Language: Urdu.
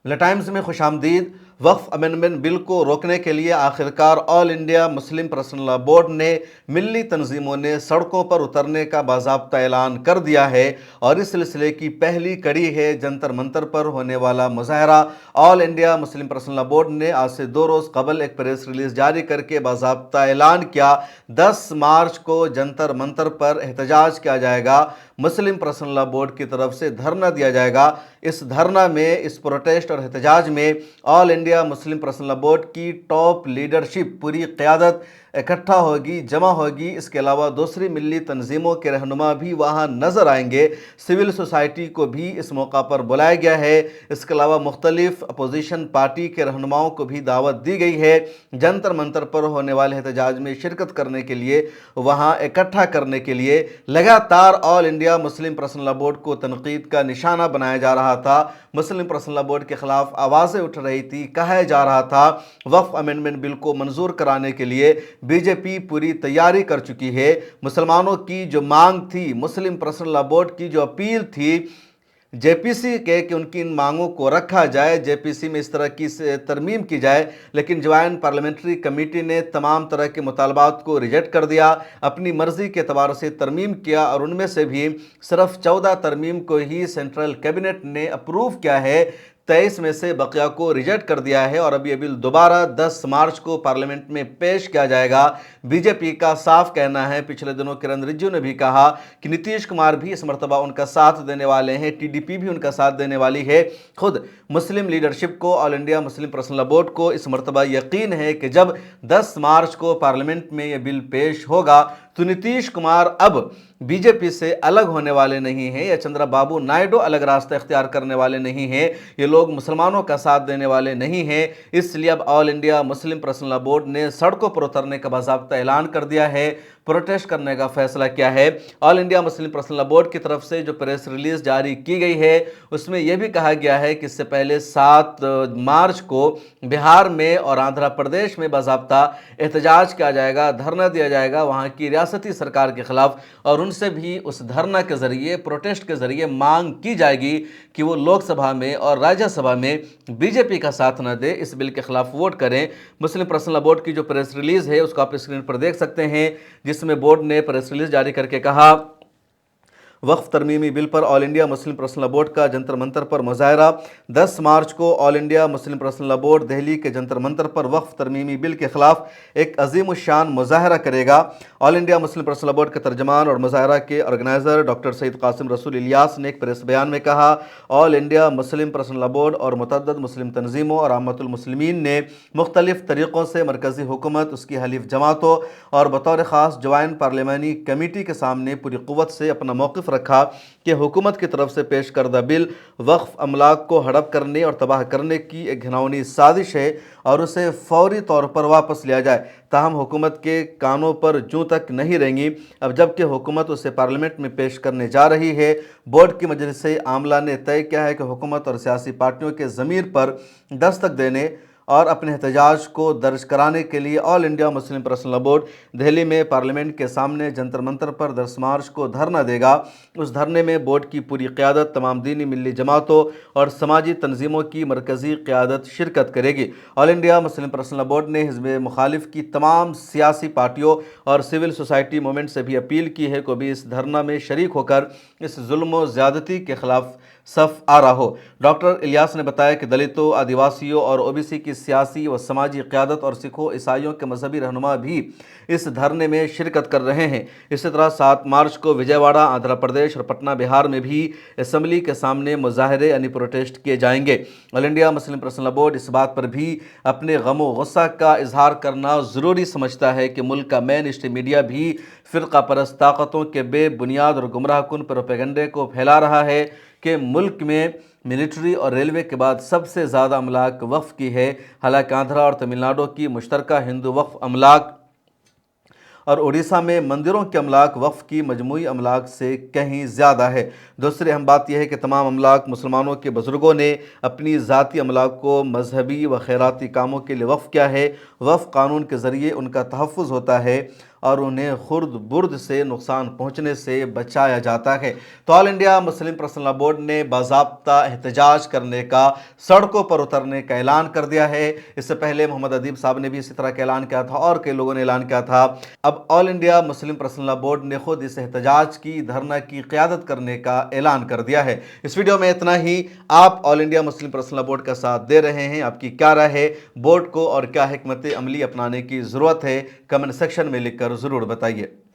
ٹائمز میں خوش آمدید۔ وقف امینڈمنٹ بل کو روکنے کے لیے آخرکار آل انڈیا مسلم پرسنل لا بورڈ نے ملی تنظیموں نے سڑکوں پر اترنے کا باضابطہ اعلان کر دیا ہے، اور اس سلسلے کی پہلی کڑی ہے جنتر منتر پر ہونے والا مظاہرہ۔ آل انڈیا مسلم پرسنل لا بورڈ نے آج سے 2 روز قبل ایک پریس ریلیز جاری کر کے باضابطہ اعلان کیا۔ 10 مارچ کو جنتر منتر پر احتجاج کیا جائے گا۔ مسلم پرسنل لا بورڈ کی طرف سے دھرنا دیا جائے گا۔ اس دھرنا میں، اس پروٹیسٹ اور احتجاج میں آل انڈیا مسلم پرسنل لا بورڈ کی ٹاپ لیڈرشپ، پوری قیادت اکٹھا ہوگی، جمع ہوگی۔ اس کے علاوہ دوسری ملی تنظیموں کے رہنما بھی وہاں نظر آئیں گے۔ سول سوسائٹی کو بھی اس موقع پر بلایا گیا ہے۔ اس کے علاوہ مختلف اپوزیشن پارٹی کے رہنماؤں کو بھی دعوت دی گئی ہے۔ جنتر منتر پر ہونے والے احتجاج میں شرکت کرنے کے لیے، وہاں اکٹھا کرنے کے لیے لگاتار آل انڈیا مسلم پرسنل لا بورڈ کو تنقید کا نشانہ بنایا جا رہا تھا۔ مسلم پرسنل لا بورڈ کے خلاف آوازیں اٹھ رہی تھی۔ کہا جا رہا تھا وقف امینڈمنٹ بل کو منظور کرانے کے لیے بی جے پی پوری تیاری کر چکی ہے۔ مسلمانوں کی جو مانگ تھی، مسلم پرسنل لا بورڈ کی جو اپیل تھی جے پی سی کے کہ ان کی ان مانگوں کو رکھا جائے، جے پی سی میں اس طرح کی ترمیم کی جائے، لیکن جوائنٹ پارلیمنٹری کمیٹی نے تمام طرح کے مطالبات کو ریجیکٹ کر دیا، اپنی مرضی کے اعتبار سے ترمیم کیا، اور ان میں سے بھی صرف 14 ترمیم کو ہی سینٹرل کیبنٹ نے اپروو کیا ہے، 23 میں سے بقیہ کو ریجیکٹ کر دیا ہے، اور ابھی بل دوبارہ 10 مارچ کو پارلیمنٹ میں پیش کیا جائے گا۔ بی جے پی کا صاف کہنا ہے، پچھلے دنوں کرن رجیجو نے بھی کہا کہ نتیش کمار بھی اس مرتبہ ان کا ساتھ دینے والے ہیں، ٹی ڈی پی بھی ان کا ساتھ دینے والی ہے۔ خود مسلم لیڈرشپ کو، آل انڈیا مسلم پرسنل لا بورڈ کو اس مرتبہ یقین ہے کہ جب 10 مارچ کو پارلیمنٹ میں یہ بل پیش ہوگا تو نتیش کمار اب بی جے پی سے الگ ہونے والے نہیں ہیں، یا چندرا بابو نائیڈو الگ راستہ اختیار کرنے والے نہیں ہیں، یہ لوگ مسلمانوں کا ساتھ دینے والے نہیں ہیں۔ اس لیے اب آل انڈیا مسلم پرسنل لا بورڈ نے سڑکوں پر اترنے کا باضابطہ اعلان کر دیا ہے، پروٹیسٹ کرنے کا فیصلہ کیا ہے۔ آل انڈیا مسلم پرسنل لا بورڈ کی طرف سے جو پریس ریلیز جاری کی گئی ہے، اس میں یہ بھی کہا گیا ہے کہ اس سے پہلے 7 مارچ کو بہار میں اور آندھرا پردیش میں باضابطہ احتجاج کیا جائے گا، دھرنا دیا جائے گا وہاں کی ریاستی سرکار کے خلاف، اور ان سے بھی اس دھرنا کے ذریعے، پروٹیسٹ کے ذریعے مانگ کی جائے گی کہ وہ لوک سبھا میں اور راجیہ سبھا میں بی جے پی کا ساتھ نہ دے، اس بل کے خلاف ووٹ کریں۔ مسلم پرسنل لا بورڈ کی جو پریس ریلیز ہے اس کو آپ اسکرین پر دیکھ سکتے ہیں، جس میں بورڈ نے پریس ریلیز جاری کر کے کہا، وقف ترمیمی بل پر آل انڈیا مسلم پرسنل لا بورڈ کا جنتر منتر پر مظاہرہ۔ 10 مارچ کو آل انڈیا مسلم پرسنل لا بورڈ دہلی کے جنتر منتر پر وقف ترمیمی بل کے خلاف ایک عظیم الشان مظاہرہ کرے گا۔ آل انڈیا مسلم پرسنل لا بورڈ کے ترجمان اور مظاہرہ کے آرگنائزر ڈاکٹر سید قاسم رسول الیاس نے ایک پریس بیان میں کہا، آل انڈیا مسلم پرسنل لا بورڈ اور متعدد مسلم تنظیموں اور عامۃ المسلمین نے مختلف طریقوں سے مرکزی حکومت، اس کی حلیف جماعتوں اور بطور خاص جوائنٹ پارلیمانی کمیٹی کے سامنے پوری قوت سے اپنا موقف رکھا کہ حکومت کی طرف سے پیش کردہ بل وقف املاک کو ہڑپ کرنے اور تباہ کرنے کی ایک گھناؤنی سازش ہے، اور اسے فوری طور پر واپس لیا جائے۔ تاہم حکومت کے کانوں پر جوں تک نہیں رہیں گی۔ اب جب کہ حکومت اسے پارلیمنٹ میں پیش کرنے جا رہی ہے، بورڈ کی مجلس عاملہ نے طے کیا ہے کہ حکومت اور سیاسی پارٹیوں کے ضمیر پر دستک دینے اور اپنے احتجاج کو درج کرانے کے لیے آل انڈیا مسلم پرسنل لا بورڈ دہلی میں پارلیمنٹ کے سامنے جنتر منتر پر 10 مارچ کو دھرنا دے گا۔ اس دھرنے میں بورڈ کی پوری قیادت، تمام دینی ملی جماعتوں اور سماجی تنظیموں کی مرکزی قیادت شرکت کرے گی۔ آل انڈیا مسلم پرسنل لا بورڈ نے حزب مخالف کی تمام سیاسی پارٹیوں اور سول سوسائٹی موومنٹ سے بھی اپیل کی ہے کہ بھی اس دھرنا میں شریک ہو کر اس ظلم و زیادتی کے خلاف صف آرا ہو۔ ڈاکٹر الیاس نے بتایا کہ دلتوں، آدیواسیوں اور او بی سی کی سیاسی و سماجی قیادت اور سکھوں، عیسائیوں کے مذہبی رہنما بھی اس دھرنے میں شرکت کر رہے ہیں۔ اسی طرح 7 مارچ کو وجے واڑہ آندھرا پردیش اور پٹنہ بہار میں بھی اسمبلی کے سامنے مظاہرے یعنی پروٹیسٹ کیے جائیں گے۔ آل انڈیا مسلم پرسنل لا بورڈ اس بات پر بھی اپنے غم و غصہ کا اظہار کرنا ضروری سمجھتا ہے کہ ملک کا مین اسٹریم میڈیا بھی فرقہ پرست طاقتوں کے بے بنیاد اور گمراہ کن پروپیگنڈے کو پھیلا رہا ہے کہ ملک میں ملٹری اور ریلوے کے بعد سب سے زیادہ املاک وقف کی ہے، حالانکہ آندھرا اور تمل ناڈو کی مشترکہ ہندو وقف املاک اور اڑیسہ میں مندروں کے املاک وقف کی مجموعی املاک سے کہیں زیادہ ہے۔ دوسری اہم بات یہ ہے کہ تمام املاک مسلمانوں کے بزرگوں نے اپنی ذاتی املاک کو مذہبی و خیراتی کاموں کے لیے وقف کیا ہے۔ وقف قانون کے ذریعے ان کا تحفظ ہوتا ہے اور انہیں خرد برد سے نقصان پہنچنے سے بچایا جاتا ہے۔ تو All India Muslim Personal Law Board نے باضابطہ احتجاج کرنے کا، سڑکوں پر اترنے کا اعلان کر دیا ہے۔ اس سے پہلے محمد ادیب صاحب نے بھی اسی طرح کا اعلان کیا تھا اور کئی لوگوں نے اعلان کیا تھا۔ اب All India Muslim Personal Law Board نے خود اس احتجاج کی، دھرنا کی قیادت کرنے کا اعلان کر دیا ہے۔ اس ویڈیو میں اتنا ہی۔ آپ All India Muslim Personal Law Board کا ساتھ دے رہے ہیں، آپ کی کیا رائے ہے؟ بورڈ کو اور کیا حکمت عملی اپنانے کی ضرورت ہے؟ کمنٹ سیکشن میں لکھ کر ضرور بتائیے۔